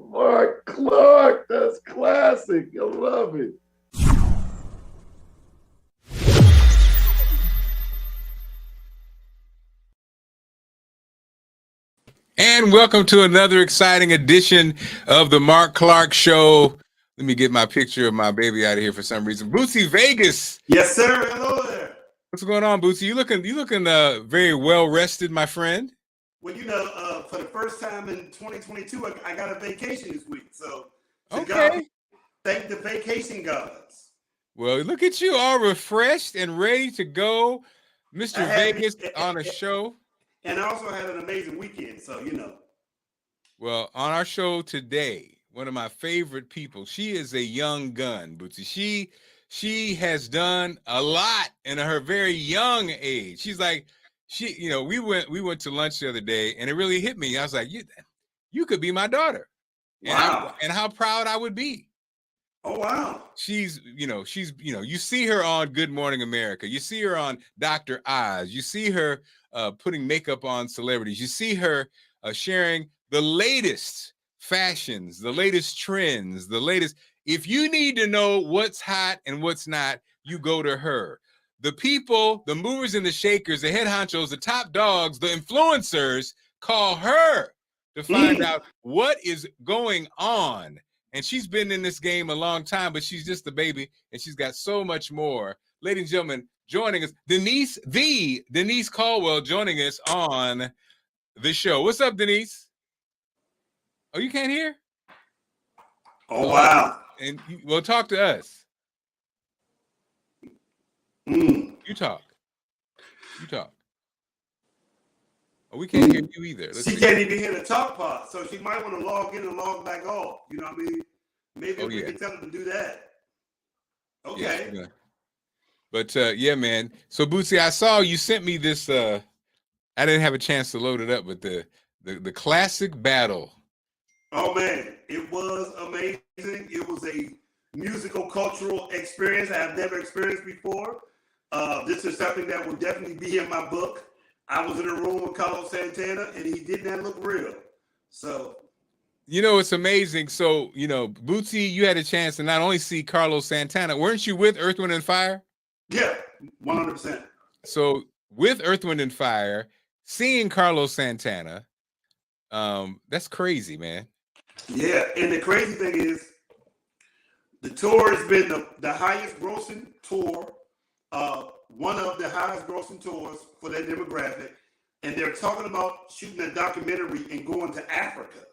Marc Clarke, that's classic. I love it. And welcome to another exciting edition of the Marc Clarke Show. Let me get my picture of my baby out of here for some reason. Bootsy Vegas. Yes, sir. Hello there. What's going on, Bootsy? You looking very well rested, my friend. Well, for the first time in 2022, I got a vacation this week. So, okay. Thank the vacation gods. Well, look at you, all refreshed and ready to go, Mr. Vegas, on a show. And I also had an amazing weekend, so Well, on our show today, one of my favorite people. She is a young gun, Bootsy. She has done a lot in her very young age. She's like, we went to lunch the other day, and it really hit me. I was like, you could be my daughter. Wow. And how proud I would be. Oh, wow. You see her on Good Morning America. You see her on Dr. Oz. You see her putting makeup on celebrities. You see her sharing the latest fashions, the latest trends, the latest. If you need to know what's hot and what's not, you go to her. The people, the movers and the shakers, the head honchos, the top dogs, the influencers call her to find out what is going on. And she's been in this game a long time, but she's just a baby, and she's got so much more. Ladies and gentlemen, joining us, Denise Caldwell, joining us on the show. What's up, Denise? Oh, you can't hear? Oh, wow. And talk to us. You talk. Oh, we can't hear you either. She can't even hear the talk part, so she might want to log in and log back off. You know what I mean? Maybe we can tell her to do that. Okay. Yeah. But yeah, man. So Bootsy, I saw you sent me this. I didn't have a chance to load it up, but the classic battle. Oh man, it was amazing. It was a musical cultural experience I have never experienced before. This is something that will definitely be in my book. I was in a room with Carlos Santana, and he did not look real. So, it's amazing. So, Bootsy, you had a chance to not only see Carlos Santana. Weren't you with Earth, Wind, and Fire? Yeah, 100%. So, with Earth, Wind, and Fire, seeing Carlos Santana, that's crazy, man. Yeah, and the crazy thing is, the tour has been the highest grossing tour, one of the highest grossing tours for that demographic, and they're talking about shooting a documentary and going to Africa.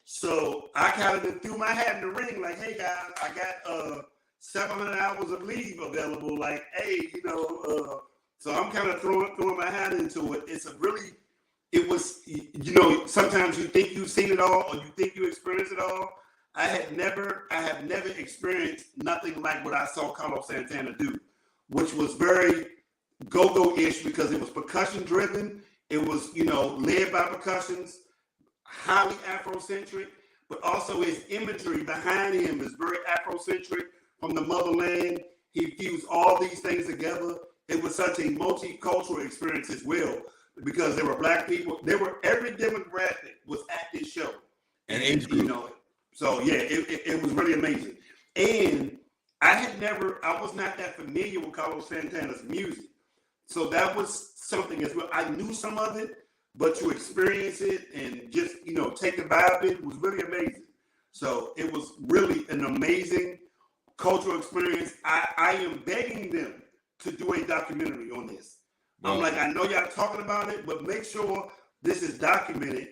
So I kind of threw my hat in the ring, like, hey guys, I got 700 hours of leave available. Like, hey, so I'm kind of throwing my hat into it. It was, sometimes you think you've seen it all, or you think you experienced it all. I have never experienced nothing like what I saw Carlos Santana do, which was very go-go-ish because it was percussion driven. It was, led by percussions, highly Afrocentric, but also his imagery behind him is very Afrocentric from the motherland. He fused all these things together. It was such a multicultural experience as well, because there were Black people. Every demographic was at this show. And age group. So yeah, it was really amazing. And I was not that familiar with Carlos Santana's music. So that was something as well. I knew some of it, but to experience it and just, take the vibe of it was really amazing. So it was really an amazing cultural experience. I am begging them to do a documentary on this. I'm like, I know y'all talking about it, but make sure this is documented.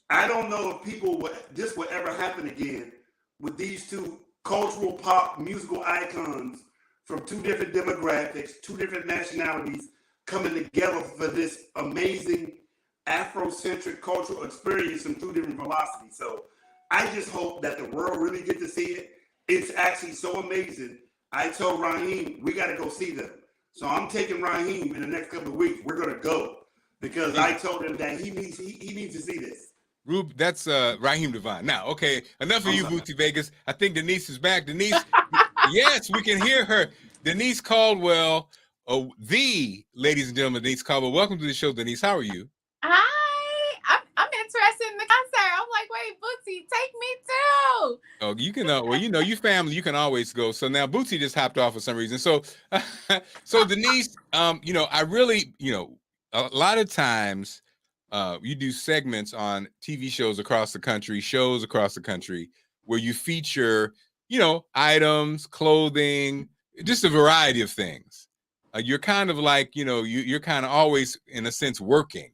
I don't know if this will ever happen again with these two cultural pop musical icons from two different demographics, two different nationalities coming together for this amazing Afrocentric cultural experience in two different velocities. So I just hope that the world really get to see it. It's actually so amazing. I told Raheem, we got to go see them. So I'm taking Raheem in the next couple of weeks. We're going to go because I told him that he needs to see this. Rube, that's Raheem Devine. Now, okay, enough of you, Bootsy Vegas. I think Denise is back. Denise, yes, we can hear her. Denise Caldwell, ladies and gentlemen, Denise Caldwell. Welcome to the show, Denise. How are you? Hi, I'm interested in the concert. I'm like, wait, Bootsy, take me too. Oh, you can. Well, you know, you family, you can always go. So now Bootsy just hopped off for some reason. So, so Denise, you know, I really, you know, a lot of times. You do segments on TV shows across the country, where you feature, you know, items, clothing, just a variety of things. You're kind of like, you know, you're kind of always, in a sense, working.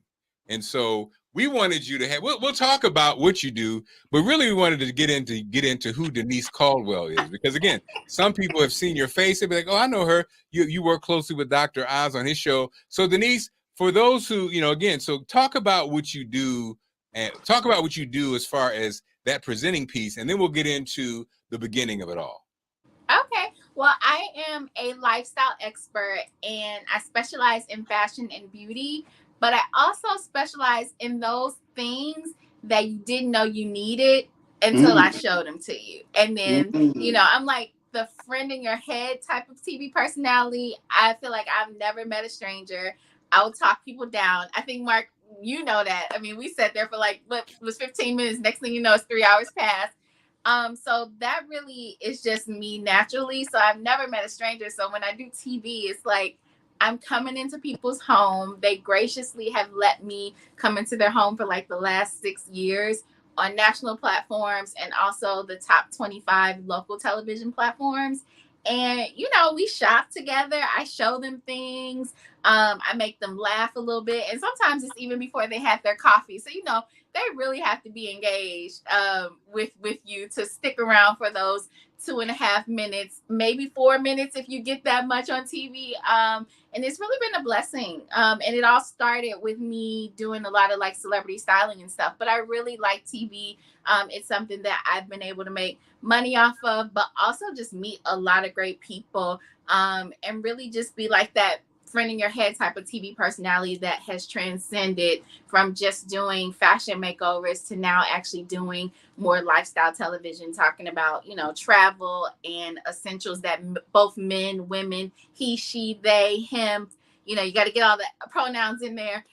And so we wanted you to have, we'll talk about what you do, but really we wanted to get into who Denise Caldwell is. Because again, some people have seen your face. They'd be like, oh, I know her. You work closely with Dr. Oz on his show. So Denise, for those who, you know, again, so talk about what you do and talk about what you do as far as that presenting piece, and then we'll get into the beginning of it all. Okay. Well, I am a lifestyle expert and I specialize in fashion and beauty, but I also specialize in those things that you didn't know you needed until I showed them to you. And then, you know, I'm like the friend in your head type of TV personality. I feel like I've never met a stranger. I will talk people down. I think, Mark, you know that. I mean, we sat there for like, what was 15 minutes. Next thing you know, it's 3 hours past. So that really is just me naturally. So I've never met a stranger. So when I do TV, it's like I'm coming into people's home. They graciously have let me come into their home for like the last 6 years on national platforms and also the top 25 local television platforms. And, you know, we shop together. I show them things. I make them laugh a little bit. And sometimes it's even before they had their coffee. So, you know, they really have to be engaged with you to stick around for those 2.5 minutes, maybe 4 minutes if you get that much on TV. And it's really been a blessing. And it all started with me doing a lot of like celebrity styling and stuff. But I really like TV. It's something that I've been able to make money off of, but also just meet a lot of great people and really just be like that friend in your head type of TV personality that has transcended from just doing fashion makeovers to now actually doing more lifestyle television, talking about, you know, travel and essentials that both men, women, he, she, they, him, you know, you got to get all the pronouns in there,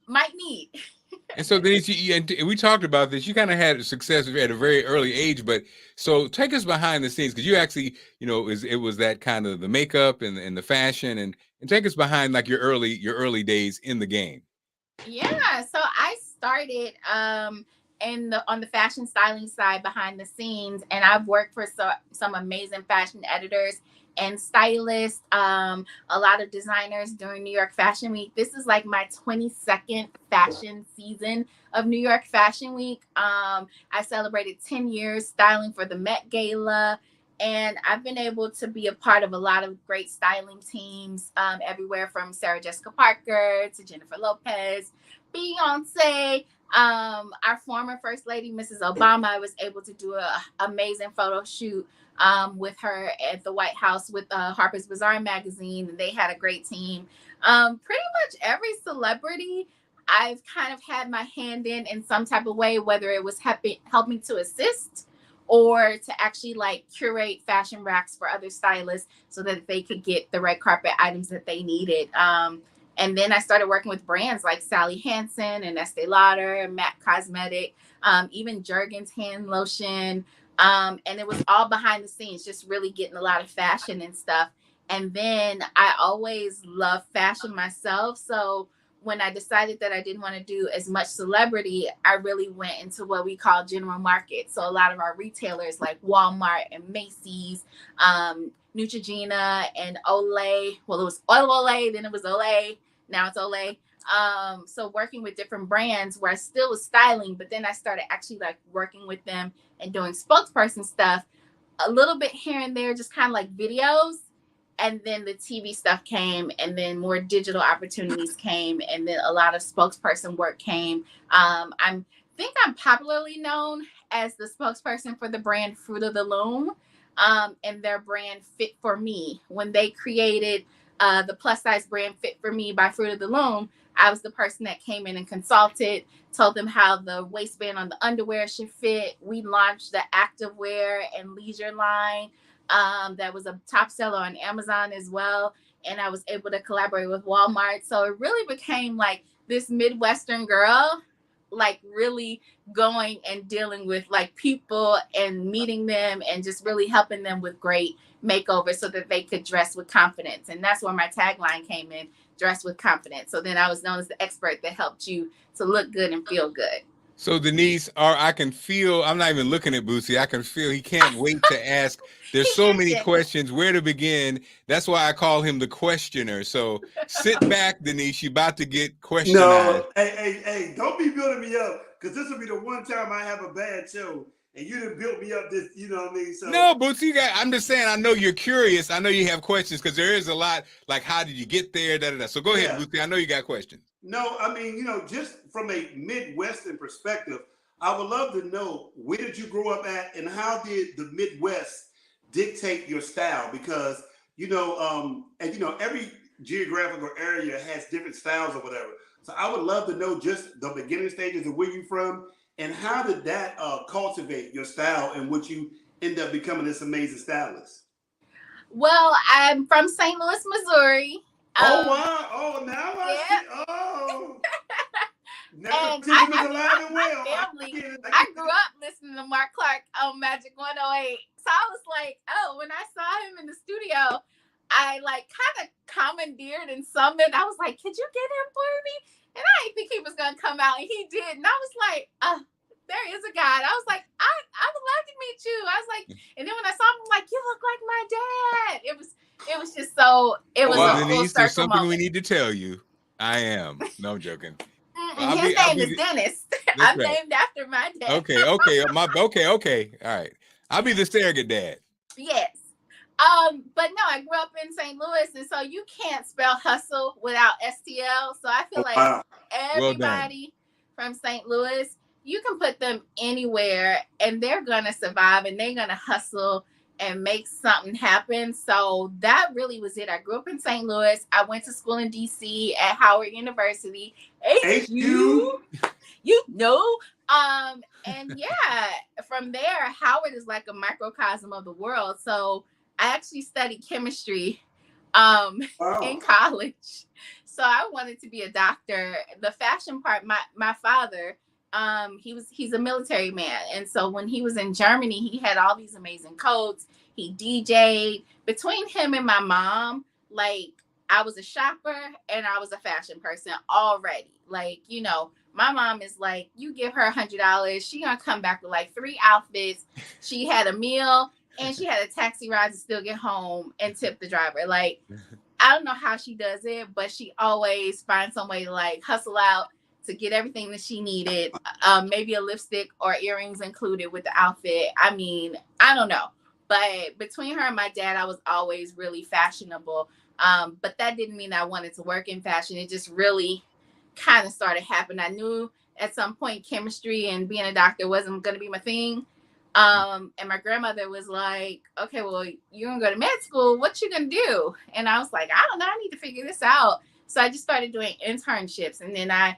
might need. And so Denise, and we talked about this. You kind of had success at a very early age, but so take us behind the scenes because you actually, you know, it was that kind of the makeup and the fashion, and take us behind like your early days in the game. Yeah, so I started on the fashion styling side behind the scenes, and I've worked for some amazing fashion editors and stylists, a lot of designers during New York Fashion Week. This is like my 22nd fashion season of New York Fashion Week. I celebrated 10 years styling for the Met Gala, and I've been able to be a part of a lot of great styling teams, everywhere from Sarah Jessica Parker to Jennifer Lopez, Beyonce, our former First Lady, Mrs. Obama. I was able to do an amazing photo shoot with her at the White House with Harper's Bazaar magazine. They had a great team. Pretty much every celebrity I've kind of had my hand in some type of way, whether it was helping to assist or to actually like curate fashion racks for other stylists so that they could get the red carpet items that they needed. And then I started working with brands like Sally Hansen and Estee Lauder, MAC Cosmetic, even Jergens hand lotion. And it was all behind the scenes, just really getting a lot of fashion and stuff. And then I always loved fashion myself. So when I decided that I didn't want to do as much celebrity, I really went into what we call general market. So a lot of our retailers like Walmart and Macy's, Neutrogena and Olay. Well, it was Olay, then it was Olay. Now it's Olay. So working with different brands where I still was styling, but then I started actually like working with them and doing spokesperson stuff a little bit here and there, just kind of like videos. And then the TV stuff came, and then more digital opportunities came, and then a lot of spokesperson work came. I'm popularly known as the spokesperson for the brand Fruit of the Loom, and their brand Fit for Me. When they created the plus size brand Fit for Me by Fruit of the Loom, I was the person that came in and consulted, told them how the waistband on the underwear should fit. We launched the activewear and leisure line. That was a top seller on Amazon as well. And I was able to collaborate with Walmart. So it really became like this Midwestern girl, like really going and dealing with like people and meeting them and just really helping them with great makeovers so that they could dress with confidence. And that's where my tagline came in, dress with confidence. So then I was known as the expert that helped you to look good and feel good. So Denise, I can feel, I'm not even looking at Boosie. I can feel he can't wait to ask. There's so many questions, where to begin. That's why I call him the questioner. So sit back, Denise. You're about to get questioned. No, hey, don't be building me up, because this will be the one time I have a bad show. And you done built me up this, you know what I mean? So no, Bootsy, I'm just saying, I know you're curious. I know you have questions, because there is a lot, like, how did you get there? So go ahead, Bootsy. I know you got questions. No, I mean, just from a Midwestern perspective, I would love to know, where did you grow up at, and how did the Midwest dictate your style? Because, every geographical area has different styles or whatever. So I would love to know just the beginning stages of where you're from, and how did that cultivate your style and what you end up becoming this amazing stylist? Well, I'm from St. Louis, Missouri. Oh, wow. Oh, now I see. Oh. Nepotism is alive and well. I grew up listening to Marc Clarke on Magic 108. So I was like, oh, when I saw him in the studio, I like kind of commandeered and summoned. I was like, could you get him for me? And I didn't think he was going to come out, and he did. And I was like, there is a God. I was like, I would love to meet you. I was like, and then when I saw him, I'm like, you look like my dad. It was just so, it was a Denise, full there's something moment. We need to tell you. I am. No, I'm joking. His name is Dennis. I'm named after my dad. Okay. All right. I'll be the surrogate dad. Yes. But no, I grew up in St. Louis, and so you can't spell hustle without STL. So I feel like everybody from St. Louis, you can put them anywhere and they're gonna survive, and they're gonna hustle and make something happen. So that really was it. I grew up in St. Louis. I went to school in DC at Howard University. HU. You know. And yeah, from there, Howard is like a microcosm of the world. So I actually studied chemistry in college. So I wanted to be a doctor. The fashion part, my father, he's a military man. And so when he was in Germany, he had all these amazing coats. He DJ'd. Between him and my mom, like, I was a shopper and I was a fashion person already. Like, my mom is like, you give her $100, she gonna come back with like 3 outfits. She had a meal and she had a taxi ride to still get home and tip the driver. Like, I don't know how she does it, but she always finds some way to like hustle out to get everything that she needed. Maybe a lipstick or earrings included with the outfit. I mean, I don't know. But between her and my dad, I was always really fashionable. But that didn't mean I wanted to work in fashion. It just really kind of started happening. I knew at some point chemistry and being a doctor wasn't going to be my thing. And my grandmother was like, okay, well, you're going to go to med school. What you going to do? And I was like, I don't know. I need to figure this out. So I just started doing internships. And then I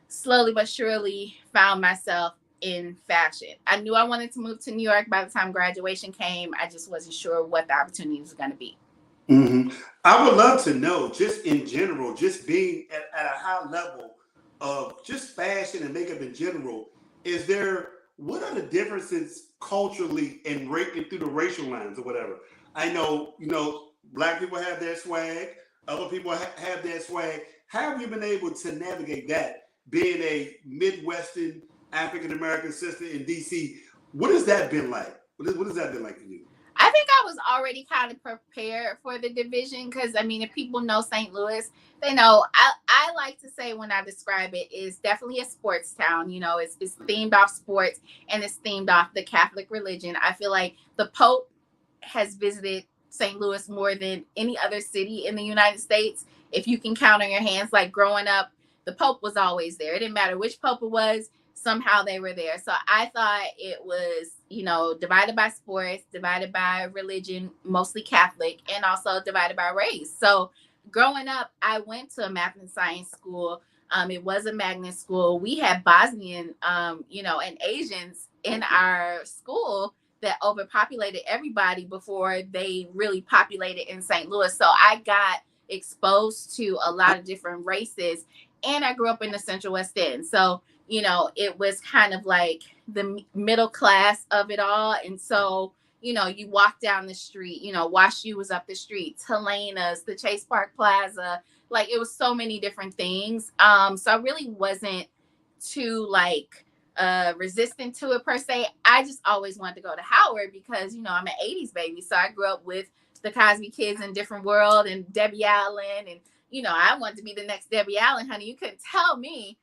slowly but surely found myself in fashion. I knew I wanted to move to New York by the time graduation came. I just wasn't sure what the opportunity was going to be. Mm-hmm. I would love to know, just in general, just being at a high level of just fashion and makeup in general, what are the differences culturally and through the racial lines or whatever? I know, Black people have their swag, other people have their swag. How have you been able to navigate that, being a Midwestern African-American sister in DC? What has that been like? What has that been like for you? I I think I was already kind of prepared for the division because, I mean, if people know St. Louis, they know. I like to say when I describe it, is definitely a sports town. You know, it's themed off sports and it's themed off the Catholic religion. I feel like the Pope has visited St. Louis more than any other city in the United States. If you can count on your hands, like growing up, the Pope was always there. It didn't matter which Pope it was. Somehow they were there. So I thought it was, you know, divided by sports, divided by religion, mostly Catholic, and also divided by race. So growing up, I went to a math and science school. It was a magnet school. We had Bosnian, you know, and Asians in our school that overpopulated everybody before they really populated in St. Louis. So I got exposed to a lot of different races, and I grew up in the Central West End. So, you know, it was kind of like the middle class of it all. And so, you know, you walk down the street, you know, WashU was up the street, Helena's, the Chase Park Plaza, like it was so many different things. So I really wasn't too like resistant to it per se. I just always wanted to go to Howard because, you know, I'm an 80s baby. So I grew up with the Cosby Kids in Different World and Debbie Allen. And, you know, I wanted to be the next Debbie Allen, honey. You couldn't tell me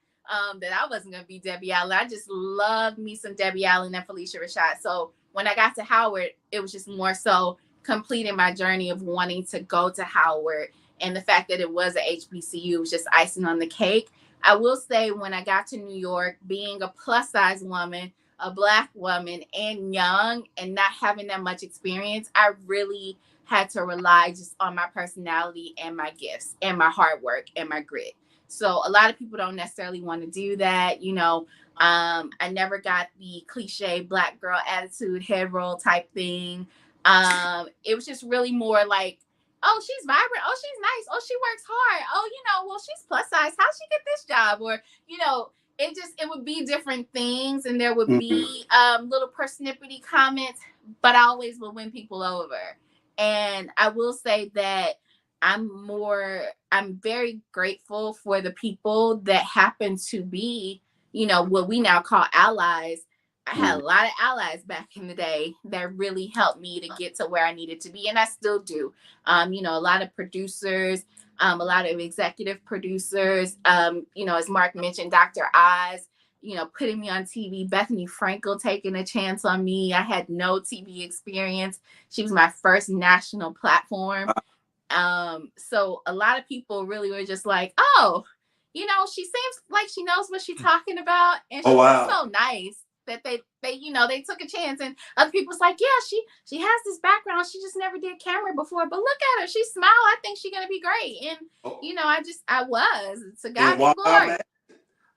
that I wasn't going to be Debbie Allen. I just loved me some Debbie Allen and Felicia Rashad. So when I got to Howard, it was just more so completing my journey of wanting to go to Howard. And the fact that it was a HBCU was just icing on the cake. I will say when I got to New York, being a plus size woman, a Black woman, and young and not having that much experience, I really had to rely just on my personality and my gifts and my hard work and my grit. So a lot of people don't necessarily want to do that. You know, I never got the cliche Black girl attitude, head roll type thing. It was just really more like, oh, she's vibrant. Oh, she's nice. Oh, she works hard. Oh, you know, well, she's plus size. How'd she get this job? Or, you know, it would be different things. And there would be little persnippety comments, but I always will win people over. And I will say that I'm very grateful for the people that happen to be, you know, what we now call allies. I had a lot of allies back in the day that really helped me to get to where I needed to be. And I still do. You know, a lot of producers, a lot of executive producers, you know, as Mark mentioned, Dr. Oz, you know, putting me on TV, Bethany Frankel taking a chance on me. I had no TV experience. She was my first national platform. So a lot of people really were just like, oh, you know, she seems like she knows what she's talking about. And she's so nice that they, you know, they took a chance. And other people's like, yeah, she has this background. She just never did camera before, but look at her. She smiled. I think she's going to be great. And, you know, I was. To God be glory.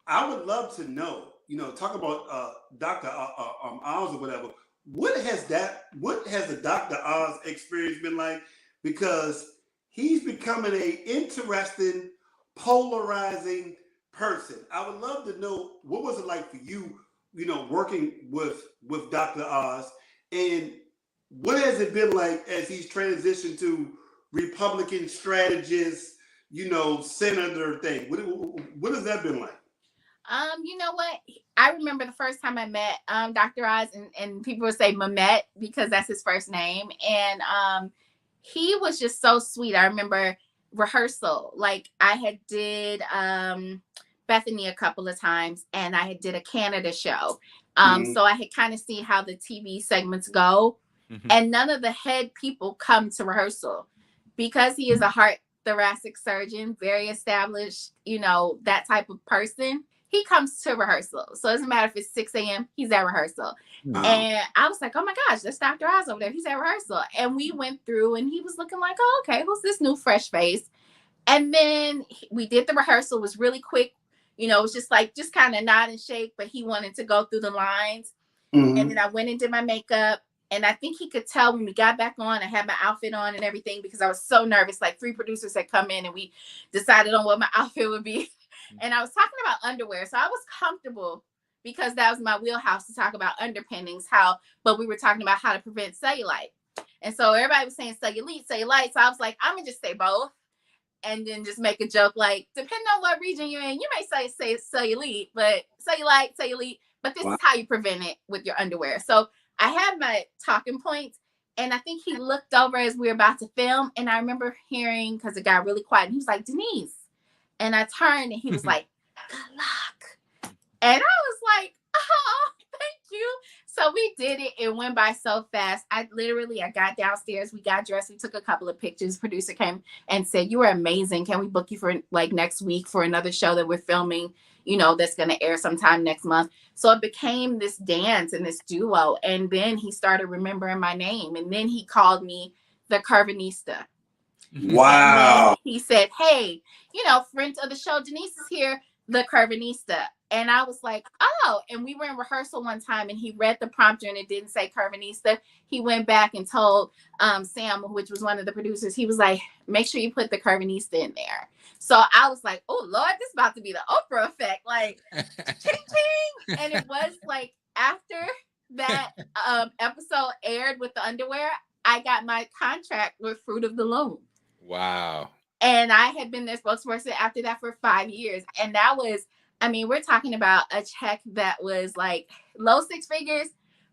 I would love to know, you know, talk about Dr. Oz or whatever. What has the Dr. Oz experience been like? Because he's becoming an interesting, polarizing person. I would love to know, what was it like for you, you know, working with Dr. Oz, and what has it been like as he's transitioned to Republican strategist, you know, senator thing? What has that been like? You know what? I remember the first time I met Dr. Oz, and people would say Mehmet because that's his first name. And he was just so sweet. I remember rehearsal. Like I had did Bethany a couple of times, and I had did a Canada show. So I had kind of seen how the TV segments go. And none of the head people come to rehearsal because he is a heart thoracic surgeon, very established, you know, that type of person. He comes to rehearsal. So it doesn't matter if it's 6 a.m., he's at rehearsal. And I was like, oh my gosh, that's Dr. Oz over there. He's at rehearsal. And we went through and he was looking like, oh, okay, who's this new fresh face? And then we did the rehearsal. It was really quick. You know, it was just kind of nod and shake, but he wanted to go through the lines. And then I went and did my makeup. And I think he could tell when we got back on, I had my outfit on and everything because I was so nervous. Like 3 producers had come in and we decided on what my outfit would be. And I was talking about underwear. So I was comfortable because that was my wheelhouse to talk about underpinnings, but we were talking about how to prevent cellulite. And so everybody was saying cellulite. So I was like, I'm going to just say both. And then just make a joke like, depending on what region you're in, you may say cellulite, but cellulite, but this is how you prevent it with your underwear. So I had my talking points, And I think he looked over as we were about to film. And I remember hearing, because it got really quiet, and he was like, Denise. And I turned and he was like, good luck. And I was like, oh, thank you. So we did it. It went by so fast. I got downstairs. We got dressed. We took a couple of pictures. Producer came and said, you were amazing. Can we book you for like next week for another show that we're filming, you know, that's going to air sometime next month. So it became this dance and this duo. And then he started remembering my name. And then he called me the Curvinista. Wow. He said, hey, you know, friend of the show, Denise is here, the Curvinista. And I was like, oh, and we were in rehearsal one time and he read the prompter and it didn't say Curvinista. He went back and told Sam, which was one of the producers, he was like, make sure you put the Curvinista in there. So I was like, oh, Lord, this is about to be the Oprah effect. Like, ching, ching. And it was like after that episode aired with the underwear, I got my contract with Fruit of the Loom. Wow. And I had been their spokesperson after that for 5 years. And that was, I mean, we're talking about a check that was like low six figures,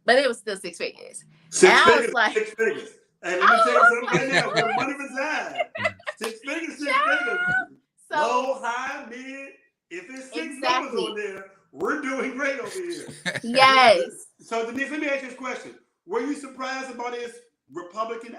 but it was still six figures. Six figures. And let me tell you something right now, where money resides. Six figures. So, low, high, mid. If it's six numbers on there, we're doing great over here. Yes. So Denise, let me ask you this question. Were you surprised about his Republican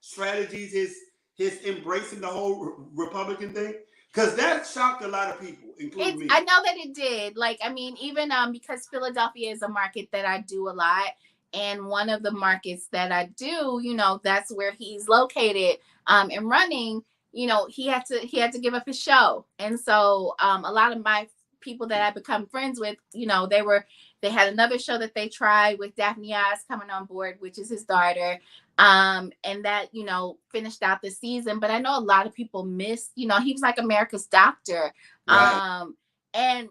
strategies, his embracing the whole Republican thing? Because that shocked a lot of people, including me. I know that it did. Like, I mean, even because Philadelphia is a market that I do a lot. And one of the markets that I do, you know, that's where he's located and running, you know, he had to give up his show. And so a lot of my people that I become friends with, you know, they had another show that they tried with Daphne Oz coming on board, which is his daughter. And that, you know, finished out the season. But I know a lot of people missed, you know, he was like America's doctor. Right. And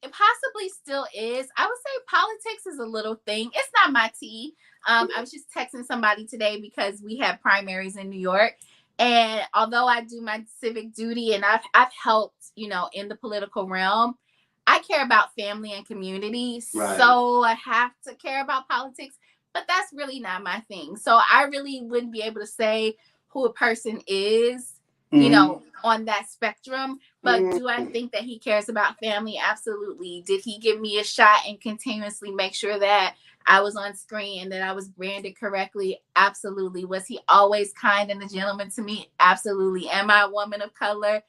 it possibly still is. I would say politics is a little thing. It's not my tea. I was just texting somebody today because we had primaries in New York. And although I do my civic duty and I've helped, you know, in the political realm, I care about family and community. Right. So I have to care about politics, but that's really not my thing. So I really wouldn't be able to say who a person is, you know, on that spectrum. But do I think that he cares about family? Absolutely. Did he give me a shot and continuously make sure that I was on screen and that I was branded correctly? Absolutely. Was he always kind and a gentleman to me? Absolutely. Am I a woman of color?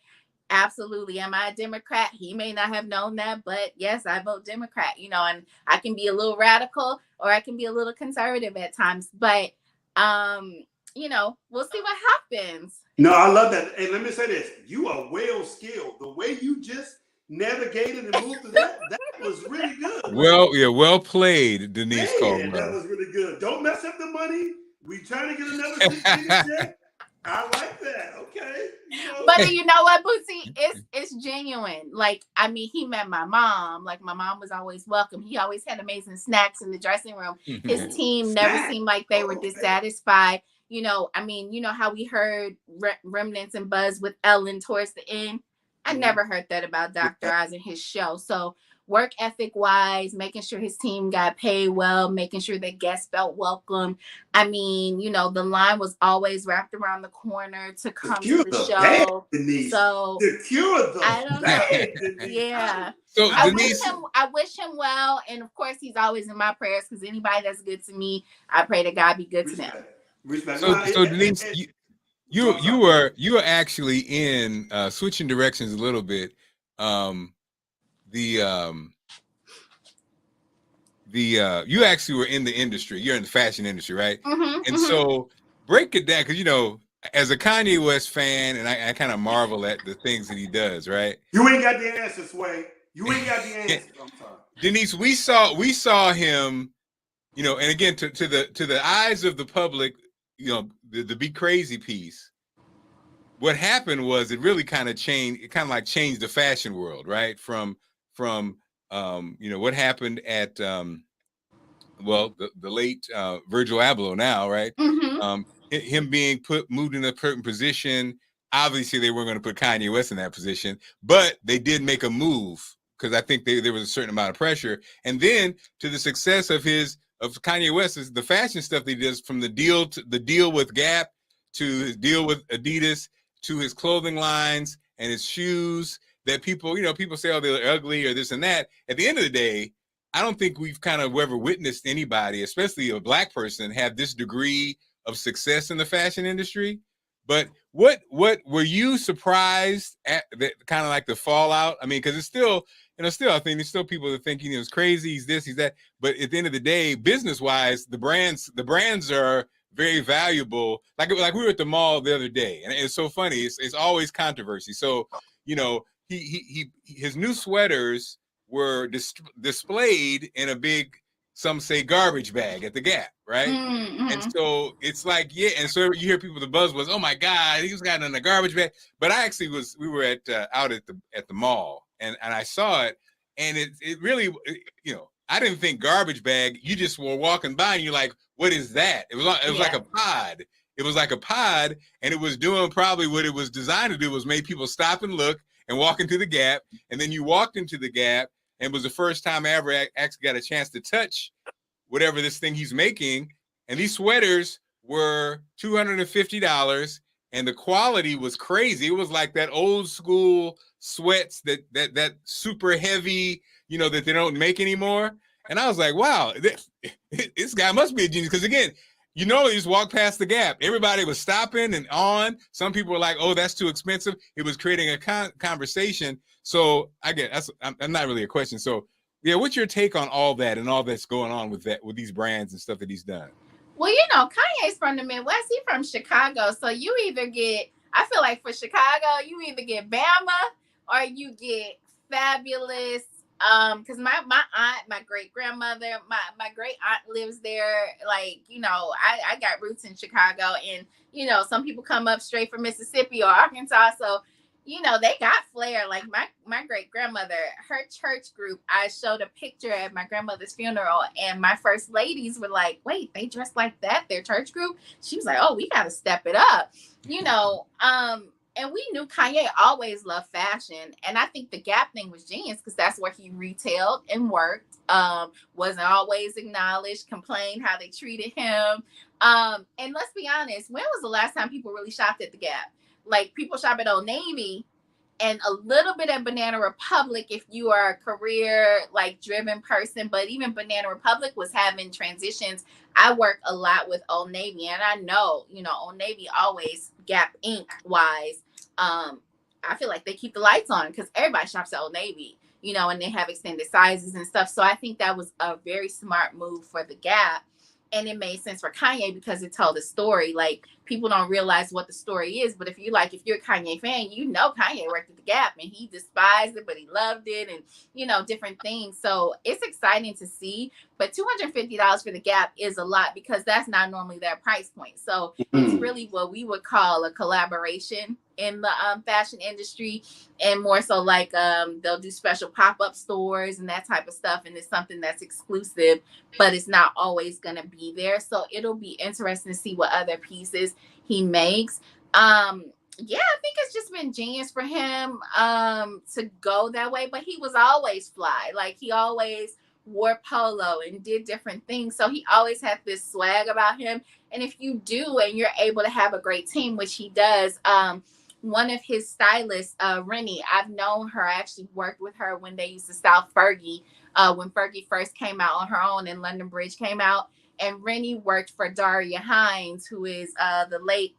Absolutely. Am I a Democrat? He may not have known that, but yes, I vote Democrat, you know, and I can be a little radical or I can be a little conservative at times, but, you know, we'll see what happens. No, I love that. And let me say this. You are well skilled. The way you just navigated and moved to that was really good. Well, yeah, well played, Denise Caldwell. That was really good. Don't mess up the money. We trying to get another six-figure check. I like that. Okay. You know. But you know what, Bootsy? It's genuine. Like, I mean, he met my mom. Like, my mom was always welcome. He always had amazing snacks in the dressing room. His team never seemed like they were dissatisfied. You know, I mean, you know how we heard remnants and buzz with Ellen towards the end? I never heard that about Dr. Oz and his show. So work ethic wise, making sure his team got paid well, making sure that guests felt welcome. I mean, you know, the line was always wrapped around the corner to come to the show. So I don't know. Yeah. So I wish him well. And of course, he's always in my prayers because anybody that's good to me, I pray that God be good to them. So Denise, you were actually in switching directions a little bit. You actually were in the industry. You're in the fashion industry, right? So break it down, because you know, as a Kanye West fan, and I kind of marvel at the things that he does, right? You ain't got the answer, Sway. You ain't got the answer. I'm sorry. Denise, we saw him, you know, and again to the eyes of the public, you know, the Be Crazy piece. What happened was it really kind of changed. It kind of like changed the fashion world, right? From you know, what happened at well, the late Virgil Abloh now, right? Him being moved in a certain position. Obviously, they weren't going to put Kanye West in that position, but they did make a move because I think there was a certain amount of pressure. And then to the success of his of Kanye West is the fashion stuff that he does, from the deal with Gap to his deal with Adidas to his clothing lines and his shoes that people, people say, oh, they're ugly or this and that. At the end of the day, I don't think we've kind of ever witnessed anybody, especially a Black person, have this degree of success in the fashion industry. But what were you surprised at, that kind of like the fallout? I mean, because it's still, I think there's still people that think, he's crazy, he's this, he's that. But at the end of the day, business wise, the brands are very valuable. Like we were at the mall the other day, and it's so funny. It's always controversy. So, his new sweaters were displayed in a big, some say, garbage bag at the Gap, right? Mm-hmm. And so it's like, yeah, and so you hear people, the buzz was, oh my God, he was got in a garbage bag. But I actually we were out at the mall, and I saw it, and it really, I didn't think garbage bag. You just were walking by and you're like, what is that? It was like a pod. It was like a pod, and it was doing probably what it was designed to do, was make people stop and look and walk into the Gap. And then you walked into the Gap, and it was the first time I ever actually got a chance to touch whatever this thing he's making. And these sweaters were $250, and the quality was crazy. It was like that old school sweats that super heavy, that they don't make anymore. And I was like, wow, this guy must be a genius. Because again, he just walked past the Gap. Everybody was stopping and on. Some people were like, oh, that's too expensive. It was creating a conversation. So I get I'm not really a question. So yeah, what's your take on all that and all that's going on with these brands and stuff that he's done? Well, Kanye's from the Midwest. He's from Chicago. So you either get, I feel like for Chicago, you either get Bama or you get Fabulous. Because my aunt, my great grandmother, my great aunt lives there. Like, I got roots in Chicago, and some people come up straight from Mississippi or Arkansas. So, they got flair. Like my great grandmother, her church group, I showed a picture at my grandmother's funeral, and my first ladies were like, wait, they dress like that, their church group? She was like, oh, we got to step it up, and we knew Kanye always loved fashion. And I think the Gap thing was genius because that's where he retailed and worked. Wasn't always acknowledged, complained how they treated him. And let's be honest, when was the last time people really shopped at the Gap? Like, people shop at Old Navy and a little bit at Banana Republic if you are a career driven person. But even Banana Republic was having transitions. I work a lot with Old Navy, and I know, Old Navy always, Gap Inc. wise, I feel like they keep the lights on because everybody shops at Old Navy, and they have extended sizes and stuff. So I think that was a very smart move for the Gap. And it made sense for Kanye because it told a story. Like, people don't realize what the story is, but if you're a Kanye fan, Kanye worked at the Gap and he despised it, but he loved it, and different things. So it's exciting to see. But $250 for the Gap is a lot because that's not normally their price point. So it's really what we would call a collaboration in the fashion industry, and more so they'll do special pop-up stores and that type of stuff, and it's something that's exclusive, but it's not always going to be there. So it'll be interesting to see what other pieces he makes. I think it's just been genius for him to go that way, but he was always fly. Like, he always wore polo and did different things, so he always had this swag about him. And if you do and you're able to have a great team, which he does, one of his stylists, Rennie, I've known her. I actually worked with her when they used to style Fergie, when Fergie first came out on her own and London Bridge came out. And Rennie worked for Daria Hines, who is the late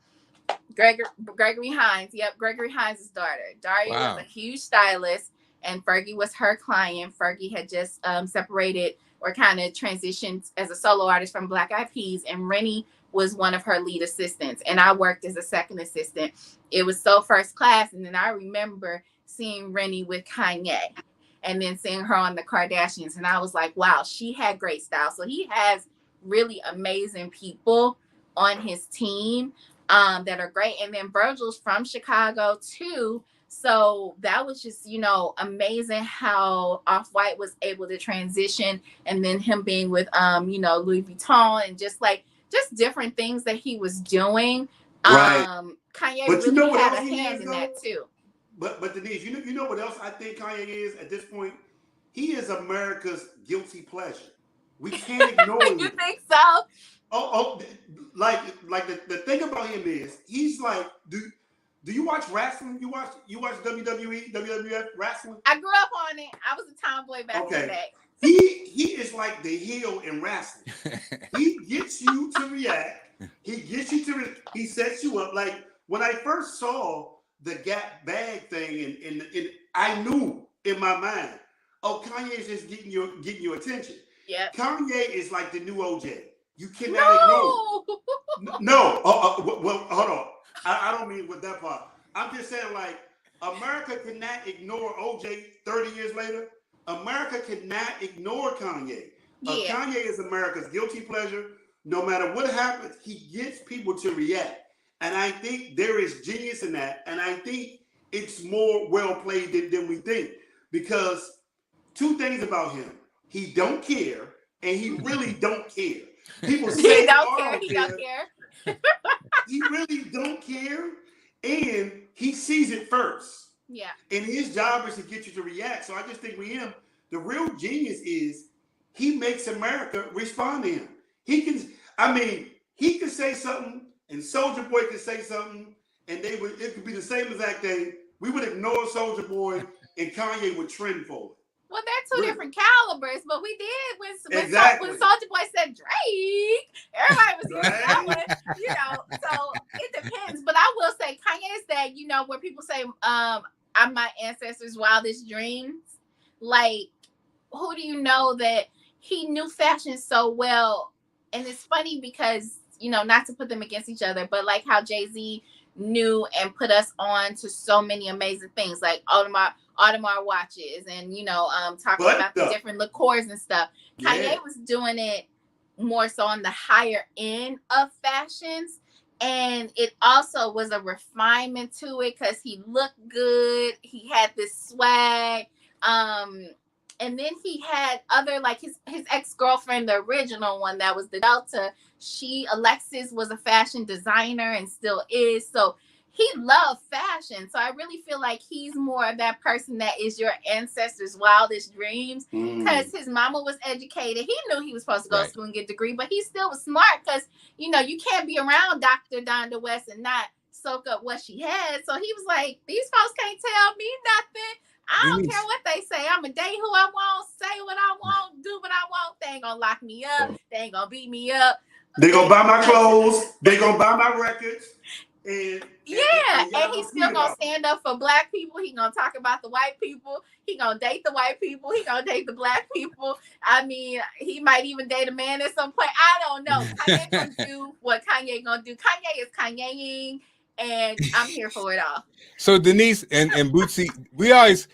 Gregory Hines. Yep, Gregory Hines' daughter. Daria was a huge stylist, and Fergie was her client. Fergie had just separated or kind of transitioned as a solo artist from Black Eyed Peas, and Rennie was one of her lead assistants, and I worked as a second assistant. It was so first class. And then I remember seeing Rennie with Kanye and then seeing her on the Kardashians, and I was like, wow, she had great style. So he has really amazing people on his team that are great. And then Virgil's from Chicago too. So that was just, amazing how Off-White was able to transition, and then him being with, Louis Vuitton, and just different things that he was doing. Right. Kanye really had a hand in that too. But Denise, you know what else I think Kanye is at this point? He is America's guilty pleasure. We can't ignore him. You think so? Like the thing about him is he's like, do you watch wrestling? You watch WWE, WWF wrestling? I grew up on it. I was a tomboy back in the day. He is like the heel in wrestling. He gets you to react. He sets you up. Like when I first saw the Gap bag thing, and I knew in my mind, oh, Kanye is just getting your attention. Yeah. Kanye is like the new OJ. You cannot ignore. No. Well, hold on. I don't mean with that part. I'm just saying, like, America cannot ignore OJ 30 years later. America cannot ignore Kanye. Yeah. Kanye is America's guilty pleasure. No matter what happens, he gets people to react. And I think there is genius in that. And I think it's more well played than we think. Because two things about him. He don't care, and he really don't care. People say he don't care. He really don't care, and he sees it first. Yeah. And his job is to get you to react. So I just think with him, the real genius is he makes America respond to him. He can say something, and Soulja Boy can say something, and it could be the same exact thing. We would ignore Soulja Boy, and Kanye would trend for it. Well, they're two different calibers, but we did when Soulja Boy said Drake, everybody was doing that one, you know. So it depends. But I will say Kanye is that, you know, where people say, I'm my ancestors' wildest dreams. Like, who do you know that he knew fashion so well? And it's funny because, you know, not to put them against each other, but like how Jay-Z knew and put us on to so many amazing things, like Audemars watches, and, you know, talking about the different liqueurs and stuff. Yeah. Kanye was doing it more so on the higher end of fashions, and it also was a refinement to it because he looked good. He had this swag, and then he had other, like his ex-girlfriend, the original one that was the Delta. Alexis was a fashion designer and still is. So he loved fashion. So I really feel like he's more of that person that is your ancestors' wildest dreams, because his mama was educated. He knew he was supposed to go to school and get a degree, but he still was smart because, you know, you can't be around Dr. Donda West and not soak up what she had. So he was like, these folks can't tell me nothing. I don't care what they say. I'm going to date who I want, say what I want, do what I want. They ain't going to lock me up. They ain't going to beat me up. They going to buy my clothes. They going to buy my records. And he's still going to stand up for black people. He going to talk about the white people. He going to date the white people. He going to date the black people. I mean, he might even date a man at some point. I don't know. Kanye going to do what Kanye going to do. Kanye is Kanyeing, and I'm here for it all. So Denise and Bootsy, we always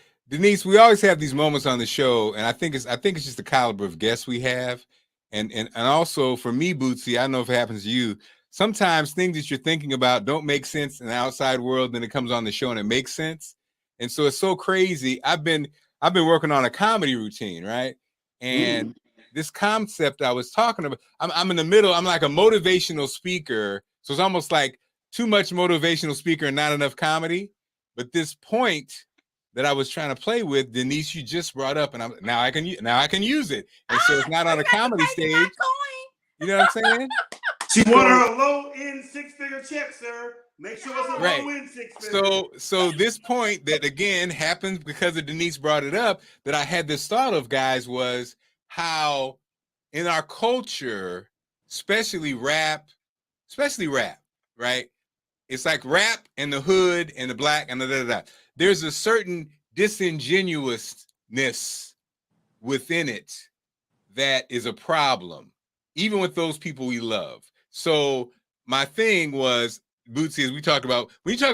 have these moments on the show, and I think it's just the caliber of guests we have, and also for me, Bootsy, I don't know if it happens to you. Sometimes things that you're thinking about don't make sense in the outside world, then it comes on the show and it makes sense. And so it's so crazy. I've been working on a comedy routine, right? And this concept I was talking about, I'm in the middle. I'm like a motivational speaker, so it's almost like too much motivational speaker and not enough comedy. But this point that I was trying to play with, Denise, you just brought up, and now I can use it. And so it's not on a comedy stage. You know what I'm saying? She wanted her low-end six-figure check, sir. Make sure it's a low-end six-figure. So this point that, again, happens because of Denise brought it up, that I had this thought of, guys, was how in our culture, especially rap, right? It's like rap and the hood and the black and the There's a certain disingenuousness within it that is a problem, even with those people we love. So my thing was, Bootsy, as when you talk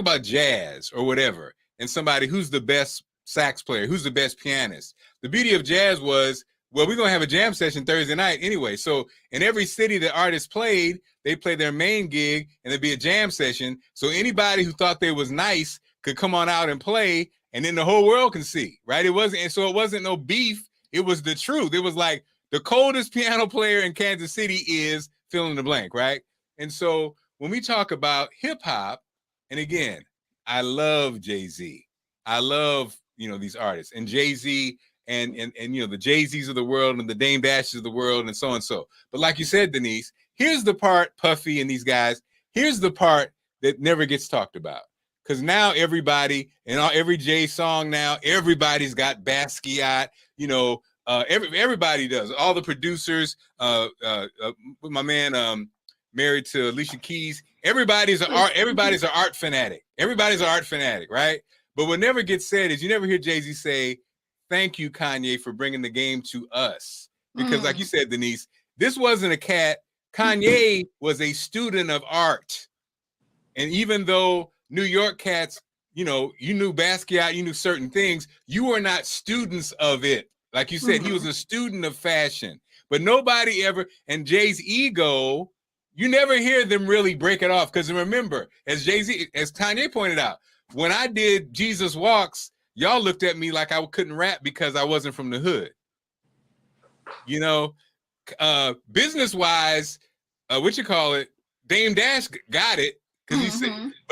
about jazz or whatever, and somebody who's the best sax player, who's the best pianist, the beauty of jazz was, well, we're going to have a jam session Thursday night anyway. So in every city that artists played, they played their main gig and there'd be a jam session. So anybody who thought they was nice could come on out and play, and then the whole world can see, right? It wasn't no beef. It was the truth. It was like the coldest piano player in Kansas City is fill in the blank, right? And so when we talk about hip hop, and again, I love Jay-Z. I love, these artists, and Jay-Z and the Jay-Z's of the world and the Dame Dashes of the world and so and so. But like you said, Denise, here's the part, Puffy and these guys, here's the part that never gets talked about. Because now everybody, and every Jay song now, everybody's got Basquiat, everybody does. All the producers, my man married to Alicia Keys, everybody's an art fanatic. Everybody's an art fanatic, right? But what never gets said is you never hear Jay-Z say, thank you, Kanye, for bringing the game to us. Because like you said, Denise, this wasn't a cat. Kanye was a student of art. And even though New York cats, you knew Basquiat, you knew certain things, you were not students of it. Like you said, he was a student of fashion. But nobody ever, and Jay's ego, you never hear them really break it off. Because remember, as Kanye pointed out, when I did Jesus Walks, y'all looked at me like I couldn't rap because I wasn't from the hood. Business-wise, Dame Dash got it. Because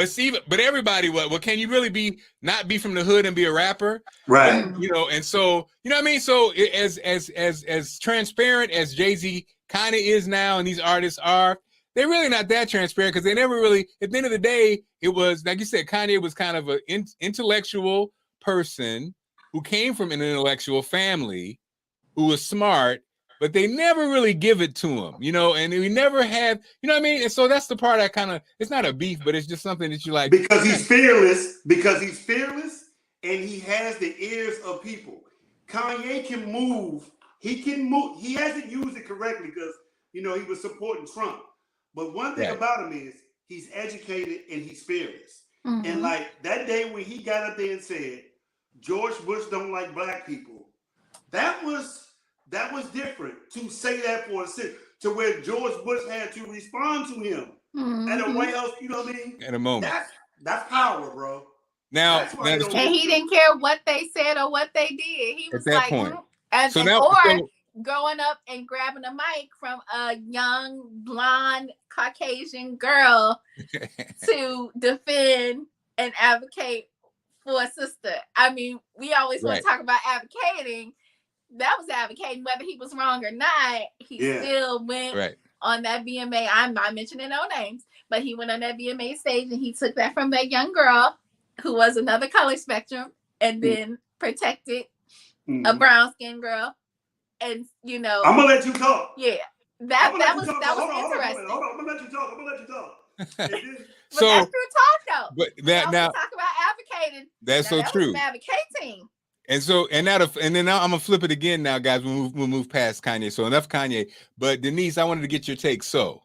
he said, but everybody, can you really not be from the hood and be a rapper? Right. And so, you know what I mean? So as transparent as Jay-Z kind of is now, and these artists are, they're really not that transparent because they never really, at the end of the day, it was, like you said, Kanye was kind of an intellectual person who came from an intellectual family who was smart, but they never really give it to him, and we never have, you know what I mean? And so that's the part it's not a beef, but it's just something that you like. Because he's fearless, and he has the ears of people. Kanye can move. He hasn't used it correctly because, he was supporting Trump. But one thing about him is he's educated and he's fearless. And like that day when he got up there and said, George Bush don't like black people, that was different to say that for a second, to where George Bush had to respond to him at a White House, you know what I mean? At a moment. That's power, bro. Now, and he didn't care what they said or what they did. He was at that point. Growing up and grabbing a mic from a young, blonde, Caucasian girl to defend and advocate for a sister. I mean, we always want to talk about advocating. That was advocating whether he was wrong or not. He still went on that VMA. I'm not mentioning no names, but he went on that VMA stage and he took that from that young girl who was another color spectrum and then protected a brown skinned girl. And I'm gonna let you talk. Yeah, that was interesting. Hold on, I'm gonna let you talk. But that's true talk though. But now talk about advocating. That's so true. Advocating. And then now I'm gonna flip it again. Now, guys, we'll move past Kanye. So enough Kanye. But Denise, I wanted to get your take. So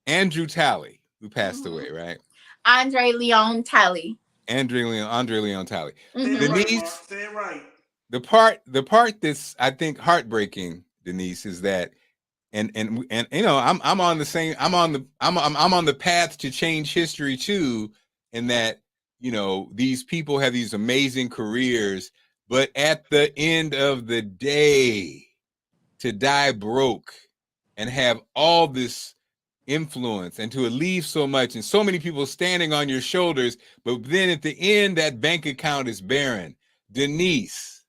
Andrew Talley, who passed away, right? Andre Leon Talley. Andre Leon Talley. Denise, say it right. The part that's I think heartbreaking, Denise, is that, and I'm on the same. I'm on the path to change history too, in that these people have these amazing careers, but at the end of the day, to die broke and have all this influence and to leave so much and so many people standing on your shoulders, but then at the end that bank account is barren. Denise,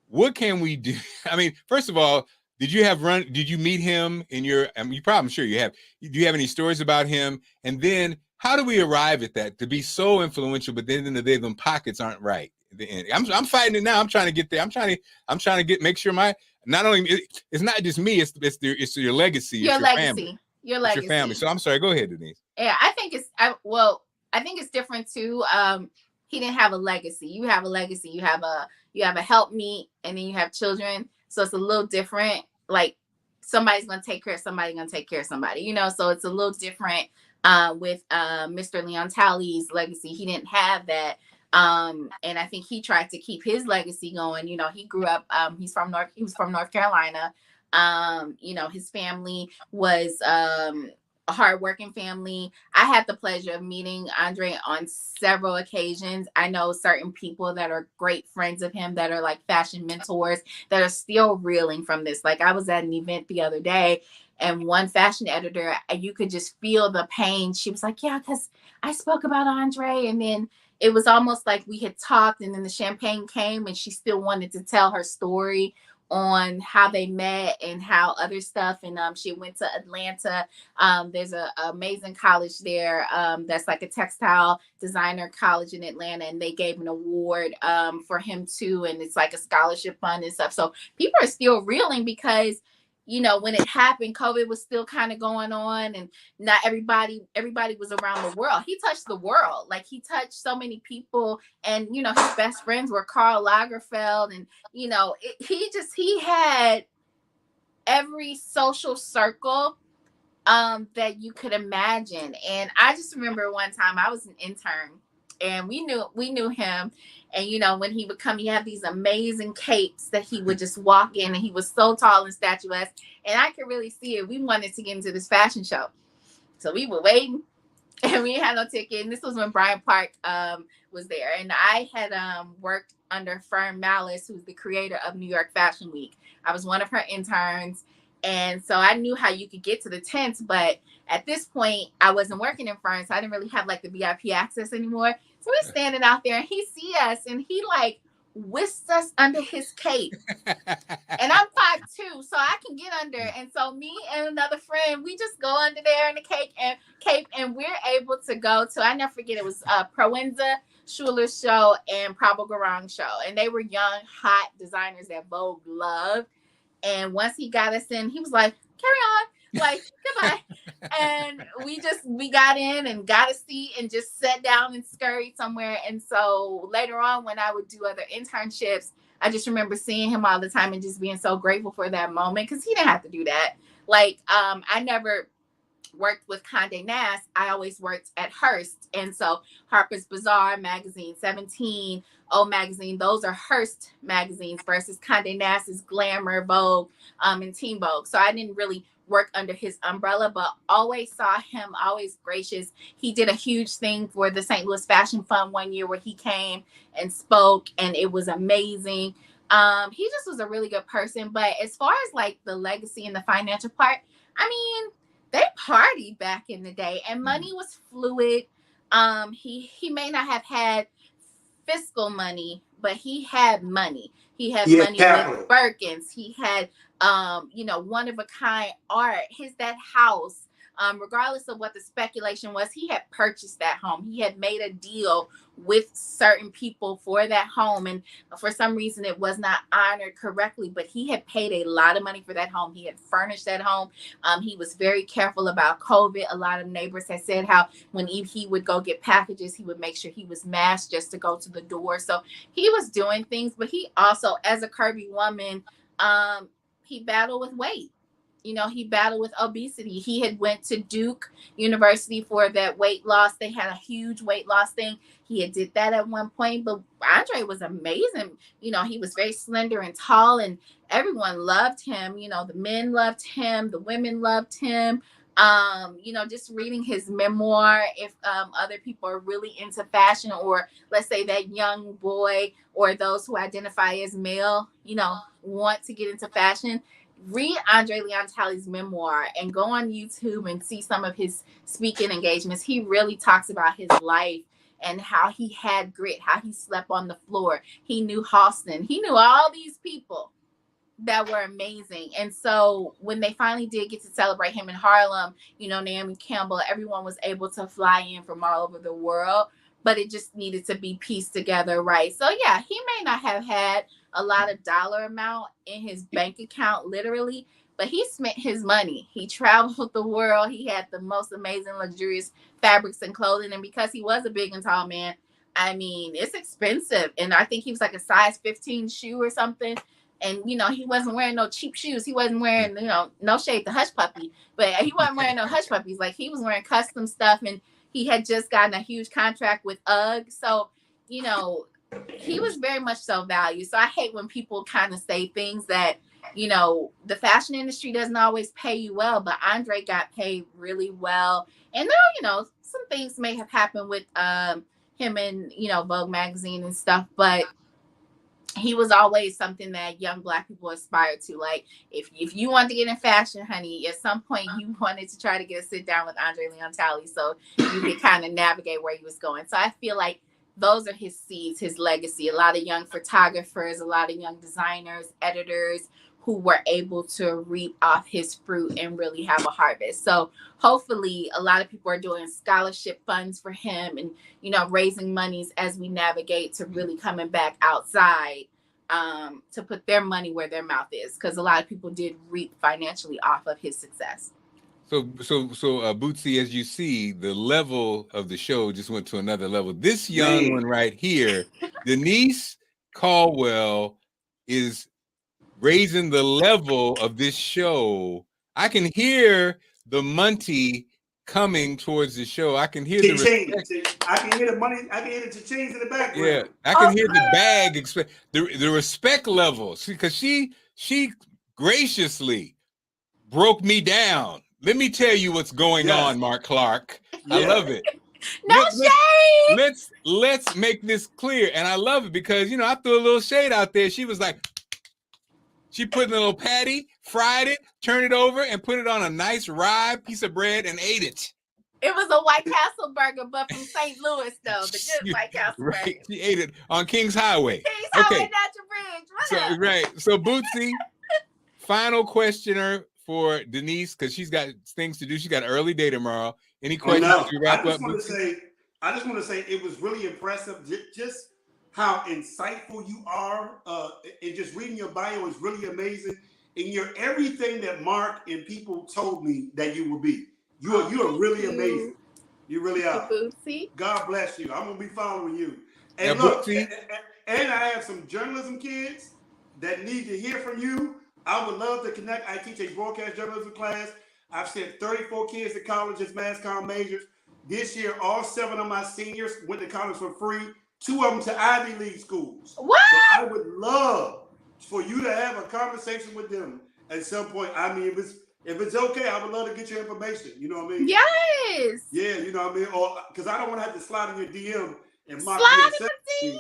what can we do? I mean, first of all, did you meet him in your, I'm sure you have. Do you have any stories about him? And then how do we arrive at that to be so influential, but then in the day, them pockets aren't right at the end? I'm fighting it now. I'm trying to get there. I'm trying to make sure it's not just me, it's your legacy. Your legacy. Family. Your legacy. It's your family. So I'm sorry, go ahead, Denise. Yeah, I think it's different too. He didn't have a legacy. You have a legacy. You have a helpmeet, and then you have children. So it's a little different. Like somebody's gonna take care of somebody, So it's a little different with Mr. Leon Talley's legacy. He didn't have that. And I think he tried to keep his legacy going. He grew up, he was from North Carolina. His family was a hardworking family. I had the pleasure of meeting Andre on several occasions. I know certain people that are great friends of him that are like fashion mentors that are still reeling from this. Like I was at an event the other day and one fashion editor, you could just feel the pain. She was like, yeah, because I spoke about Andre and then it was almost like we had talked, and then the champagne came, and she still wanted to tell her story on how they met and how other stuff. And she went to Atlanta. There's a amazing college there, that's like a textile designer college in Atlanta, and they gave an award for him too, and it's like a scholarship fund and stuff. So people are still reeling because, you know, when it happened, COVID was still kind of going on, and not everybody was around the world. He touched the world. Like, he touched so many people, and, you know, his best friends were Karl Lagerfeld, and, you know, he had every social circle that you could imagine. And I just remember one time I was an intern, and we knew him. And, you know, when he would come, he had these amazing capes that he would just walk in, and he was so tall and statuesque, and I could really see it. We wanted to get into this fashion show, so we were waiting, and we had no ticket. And this was when Brian Park was there, and I had worked under Fern Malice, who's the creator of New York Fashion Week. I was one of her interns, and so I knew how you could get to the tents. But at this point, I wasn't working in Fern, so I didn't really have like the VIP access anymore. So we're standing out there, and he see us, and he like whisks us under his cape. And I'm 5'2", so I can get under. And so me and another friend, we just go under there in the cape, and we're able to go to, I never forget, it was Proenza Schuler's show and Prabal Gurung's show. And they were young, hot designers that Vogue loved. And once he got us in, he was like, carry on. Like, goodbye. And we got in and got a seat and just sat down and scurried somewhere. And so later on, when I would do other internships, I just remember seeing him all the time and just being so grateful for that moment, because he didn't have to do that. Like, I never worked with Condé Nast. I always worked at Hearst. And so Harper's Bazaar magazine, 17, O magazine, those are Hearst magazines versus Condé Nast's Glamour, Vogue, and Teen Vogue. So I didn't really work under his umbrella, but always saw him, always gracious. He did a huge thing for the St. Louis Fashion Fund one year where he came and spoke, and it was amazing. He just was a really good person. But as far as like the legacy and the financial part, I mean, they partied back in the day, and money was fluid. He may not have had fiscal money, but he had money. He had money with Birkins. He had one of a kind art. That house, regardless of what the speculation was, he had purchased that home. He had made a deal with certain people for that home, and for some reason it was not honored correctly, but he had paid a lot of money for that home. He had furnished that home. He was very careful about COVID. A lot of neighbors had said how when he would go get packages, he would make sure he was masked just to go to the door. So he was doing things, but he also, as a curvy woman, he battled with weight. He battled with obesity. He had went to Duke University for that weight loss. They had a huge weight loss thing. He had did that at one point, but Andre was amazing. He was very slender and tall, and everyone loved him. The men loved him. The women loved him. Just reading his memoir, if other people are really into fashion, or let's say that young boy or those who identify as male, want to get into fashion, read Andre Leon Talley's memoir and go on YouTube and see some of his speaking engagements. He really talks about his life and how he had grit, how he slept on the floor. He knew Halston. He knew all these people that were amazing. And so when they finally did get to celebrate him in Harlem, Naomi Campbell, everyone was able to fly in from all over the world, but it just needed to be pieced together right. So yeah, he may not have had a lot of dollar amount in his bank account, literally, but he spent his money. He traveled the world. He had the most amazing, luxurious fabrics and clothing. And because he was a big and tall man, I mean, it's expensive. And I think he was like a size 15 shoe or something. And, he wasn't wearing no cheap shoes. He wasn't wearing, no shade to Hush Puppy, but he wasn't wearing no Hush Puppies. Like, he was wearing custom stuff, and he had just gotten a huge contract with UGG. So, he was very much so valued. So I hate when people kind of say things that, the fashion industry doesn't always pay you well, but Andre got paid really well. And now, some things may have happened with him and, Vogue magazine and stuff, but he was always something that young Black people aspired to. Like, if you want to get in fashion, honey, at some point you wanted to try to get a sit down with Andre Leon Talley so you could kind of navigate where he was going. So I feel like those are his seeds, his legacy. A lot of young photographers, a lot of young designers, editors who were able to reap off his fruit and really have a harvest. So hopefully a lot of people are doing scholarship funds for him and, raising monies as we navigate to really coming back outside to put their money where their mouth is. Because a lot of people did reap financially off of his success. So Bootsy, as you see, the level of the show just went to another level. This young one right here, Denise Caldwell, is raising the level of this show. I can hear the Monty coming towards the show. I can hear the respect. I can hear the money. I can hear the change in the background. Yeah, I can hear the bag. The respect level. Because she graciously broke me down. Let me tell you what's going on, Marc Clarke. Yeah. I love it. No shade. Let's make this clear. And I love it because, I threw a little shade out there. She was like, she put in a little patty, fried it, turned it over, and put it on a nice rye piece of bread and ate it. It was a White Castle burger, but from St. Louis, though. The good White Castle burger. She ate it on King's Highway. King's Highway, Natural Bridge. So Bootsy, final questioner for Denise, because she's got things to do. She got an early day tomorrow. Any questions to wrap up? I just want to say it was really impressive. Just how insightful you are. And just reading your bio is really amazing. And you're everything that Mark and people told me that you would be. You are really amazing. You really are. Bootsy. God bless you. I'm gonna be following you. And look, and I have some journalism kids that need to hear from you. I would love to connect. I teach a broadcast journalism class. I've sent 34 kids to college as mass comm majors. This year, all 7 of my seniors went to college for free. 2 of them to Ivy League schools. What? So I would love for you to have a conversation with them at some point. I mean, if it's okay, I would love to get your information. You know what I mean? Yes. Yeah, you know what I mean? Or because I don't want to have to slide in your DM and mock slide in the DM.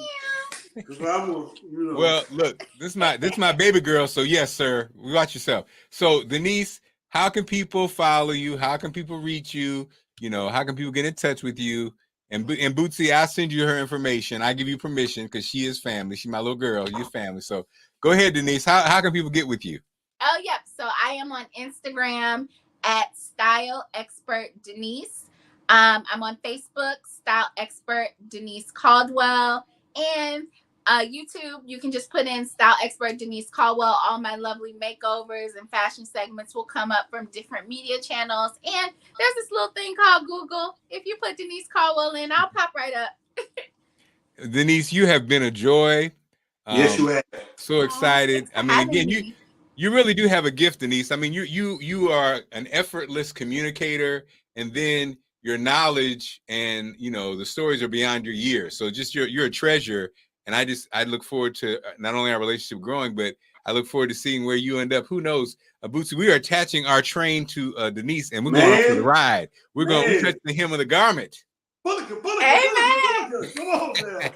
Well, look, this is my baby girl. So yes, sir. Watch yourself. So Denise, how can people follow you? How can people reach you? How can people get in touch with you? And Bootsy, I'll send you her information. I give you permission because she is family. She's my little girl. You're family. So go ahead, Denise. How can people get with you? Oh, yep. So I am on Instagram at Style Expert Denise. I'm on Facebook, Style Expert Denise Caldwell. And YouTube, you can just put in Style Expert Denise Caldwell. All my lovely makeovers and fashion segments will come up from different media channels. And there's this little thing called Google. If you put Denise Caldwell in, I'll pop right up. Denise, you have been a joy. Yes, you have. So excited. I mean, again, you really do have a gift, Denise. I mean, you are an effortless communicator, and then your knowledge and the stories are beyond your years. So just you're a treasure. And I look forward to not only our relationship growing, but I look forward to seeing where you end up. Who knows? Bootsy, we are attaching our train to Denise, and we're going on for the ride. We're going to touch the hem of the garment. Amen. Come on now.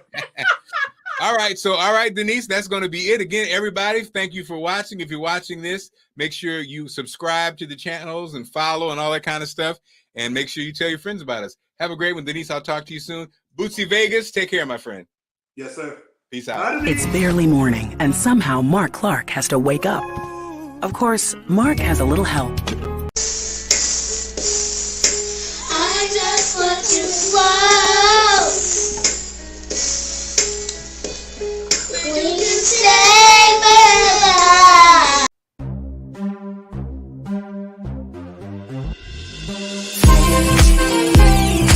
All right, Denise, that's going to be it. Again, everybody, thank you for watching. If you're watching this, make sure you subscribe to the channels and follow and all that kind of stuff. And make sure you tell your friends about us. Have a great one, Denise. I'll talk to you soon. Bootsy Vegas, take care, my friend. Yes, sir. Peace out. It's barely morning, and somehow Marc Clarke has to wake up. Of course, Marc has a little help.